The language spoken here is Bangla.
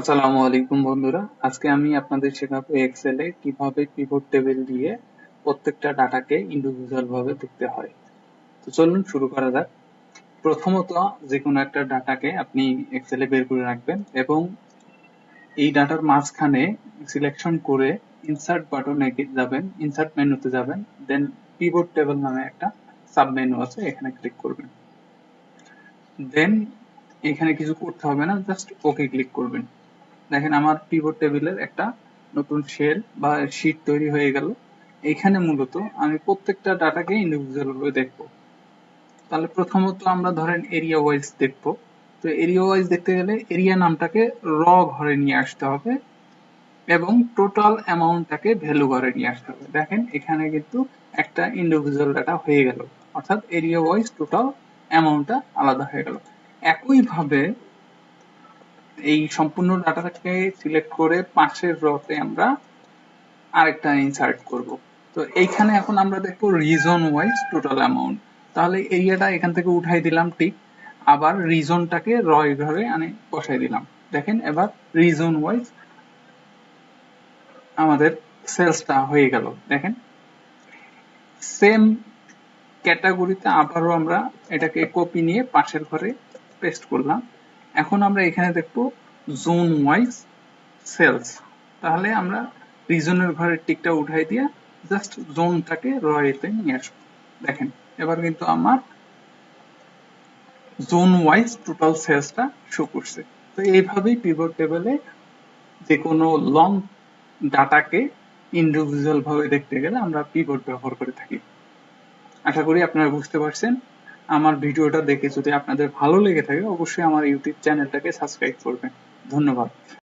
আসসালামু আলাইকুম বন্ধুরা, আজকে আমি আপনাদের শেখাবো এক্সেলে কিভাবে পিভট টেবিল দিয়ে প্রত্যেকটা ডাটাকে ইন্ডিভিজুয়াল ভাবে দেখতে হয়। তো চলুন শুরু করা যাক। প্রথমত যে কোনো একটা ডাটাকে আপনি এক্সেলে বের করে রাখবেন এবং এই ডাটার মাঝখানে সিলেকশন করে ইনসার্ট বাটনে যাবেন, ইনসার্ট মেনুতে যাবেন, দেন পিভট টেবিল নামে একটা সাব মেনু আছে, এখানে ক্লিক করবেন। দেন এখানে কিছু করতে হবে না, জাস্ট ওকে ক্লিক করবেন। দেখেন আমার পিভট টেবিলের একটা নতুন শেল বা শীট তৈরি হয়ে গেল। এখানে মূলত আমি প্রত্যেকটা ডাটাকে ইন্ডিভিজুয়াল ভাবে দেখবো। তাহলে প্রথমত আমরা ধরেন এরিয়া ওয়াইজ দেখবো। তো এরিয়া ওয়াইজ দেখতে গেলে এরিয়া নামটাকে র ঘরে নিয়ে আসতে হবে এবং টোটাল অ্যামাউন্টটাকে ভ্যালু ঘরে নিয়ে আসতে হবে। দেখেন এখানে কিন্তু একটা ইন্ডিভিজুয়াল ডাটা হয়ে গেল, অর্থাৎ এরিয়া ওয়াইজ টোটাল অ্যামাউন্টটা আলাদা হয়ে গেল। একইভাবে এই সম্পূর্ণ ডাটাটাকে সিলেক্ট করে পাশের রতে আমরা আরেকটা ইনসার্ট করব। তো এইখানে এখন আমরা দেখবো রিজন ওয়াইজ টোটাল অ্যামাউন্ট। তাহলে এরিয়াটা এখান থেকে উঠাই দিলাম, ঠিক আবার রিজনটাকে ঘরে আনে বসাই দিলাম। দেখেন এবার রিজন ওয়াইজ আমাদের সেলসটা হয়ে গেল। দেখেন সেম ক্যাটাগরিতে আবারও আমরা এটাকে কপি নিয়ে পাশের ঘরে পেস্ট করলাম। এখন আমরা এখানে দেখবো জোন ওয়াইজ সেলস। তাহলে আমরা রিজনের ঘরের টিকটা উঠাই দিয়ে জাস্ট জোনটাকে রয়েতে নিয়ে আসবো। দেখেন এবার কিন্তু আমার জোন ওয়াইজ টোটাল সেলসটা শো করছে। তো এইভাবেই পিভট টেবিলে যে কোনো লং ডাটাকে ইন্ডিভিজুয়াল ভাবে দেখতে গেলে আমরা পিভট ব্যবহার করে থাকি। আশা করি আপনারা বুঝতে পারছেন। আমার ভিডিওটা দেখে যদি আপনাদের ভালো লেগে থাকে অবশ্যই আমার ইউটিউব চ্যানেলটাকে সাবস্ক্রাইব করবেন। ধন্যবাদ।